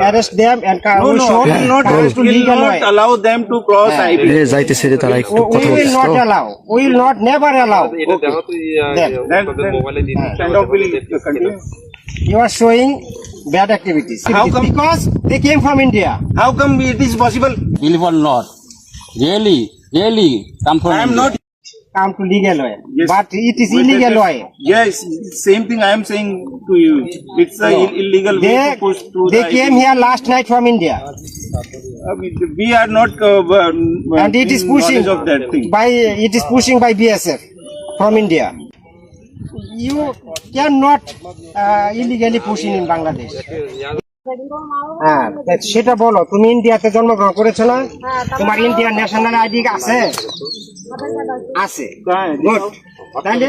arrest them and No, we no, should we will not, to will legal not way. allow them to cross IP. যাইতেছে রে তারা একটু We কথা will বলতেছে not তো allow. We will not never allow. Then kind of will continue. You are showing bad activities. How come? Because they came from India. How come it is possible? Believe or not, really come from I am India. not. Come to legal way. Yes. But it is illegal way. Yes, same thing I am saying to you. It's a illegal way to push through They the came IP. here last night from India. We are not And it is in pushing knowledge of that thing. it is pushing by BSF from India. You cannot illegally push in Bangladesh. হ্যাঁ সেটা বলো, তুমি ইন্ডিয়াতে জন্মগ্রহণ করেছো না? তোমার Indian national ID আছে? আছে, গুড। তাহলে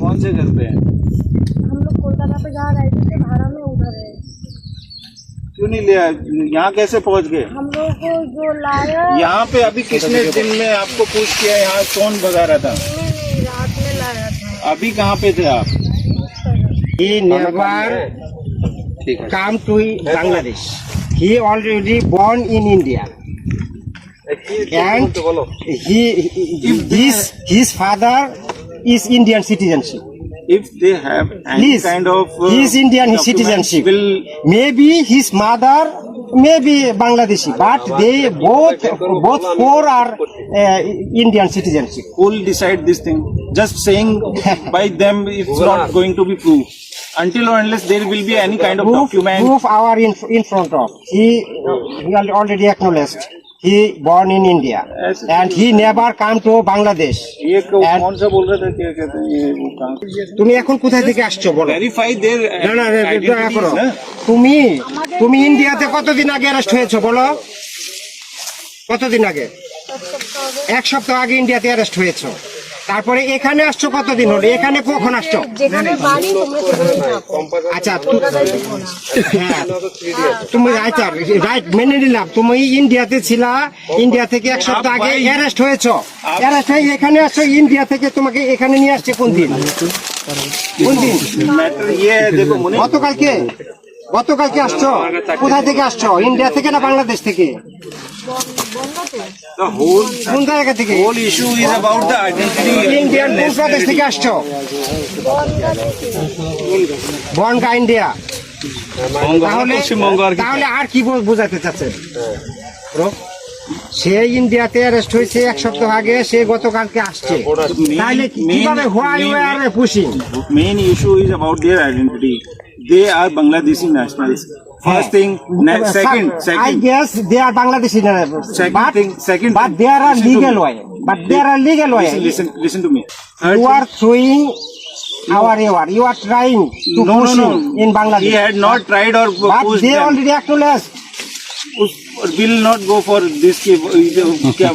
कौन से घर पे हैं? हम लोग कोलकाता पे जहाँ रहते थे भाड़ा में उधर है। क्यों नहीं लिया? यहाँ कैसे पहुँच गए? हम लोग को जो लाया यहाँ पे अभी किसने दिन में आपको पूछ किया? यहाँ कौन भगा रहा था? नहीं, रात में लाया था। अभी कहाँ पे थे आप? he never come to Bangladesh. He already born in India. And his father is Indian citizenship. If they have any Please, kind of he is Indian documents, citizenship. will Maybe his mother may be Bangladeshi, but they both four are Indian citizenship. who will decide this thing? Just saying by them, it's not going to be proved. Until or unless there will be any kind of document. Proof our in front of. He already acknowledged. He born in India Yes. and he never come to Bangladesh. ये And- कौन सा बोल रहा था? क्या कहते हैं ये वो कहाँ? তুমি এখন কোথায় থেকে আসছো বলো? Verify their না না দয়া identities, করো। না? তুমি ইন্ডিয়াতে কতদিন আগে অ্যারেস্ট হয়েছো বলো? কতদিন আগে? এক সপ্তাহ আগে ইন্ডিয়াতে অ্যারেস্ট হয়েছো। তারপরে এখানে আসছো কতদিন হলো? এখানে কখন আসছো? যেখানে বাড়ি তোমরা সেখানে থাকো। আচ্ছা কলকাতায় থেকো না। হ্যাঁ তুমি আচ্ছা রাইট মেনে নিলাম, তুমি ইন্ডিয়াতে ছিলা, ইন্ডিয়া থেকে এক সপ্তাহ আগে অ্যারেস্ট হয়েছো, অ্যারেস্ট হয়ে এখানে আসছো, ইন্ডিয়া থেকে তোমাকে এখানে নিয়ে আসছে কোন দিন? কোন দিন? Matter ये है, देखो मुने গতকালকে আসছো? কোথা থেকে আসছো? ইন্ডিয়া থেকে না বাংলাদেশ থেকে? বঙ্গতে the whole কোন জায়গা থেকে? issue is about the identity. Indian কোন প্রদেশ থেকে আসছো? বনগা ইন্ডিয়া। তাহলে আর কি বোঝাতে চাচ্ছেন? সে ইন্ডিয়াতে অ্যারেস্ট হয়েছে এক সপ্তাহ আগে, সে গতকালকে আসছে, তাহলে কিভাবে why were pushing? Main issue is about their identity. They are Bangladeshi nationals. First thing, second, I guess they are Bangladeshi, second but there are legal way. But there are legal way. listen to me. You are throwing our error. You are trying to push him in He Bangladesh. had not tried or But pushed they them. already acknowledged. Will not go for this.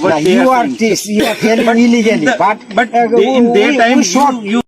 What they You are are saying. telling illegally. But in their time, we should. you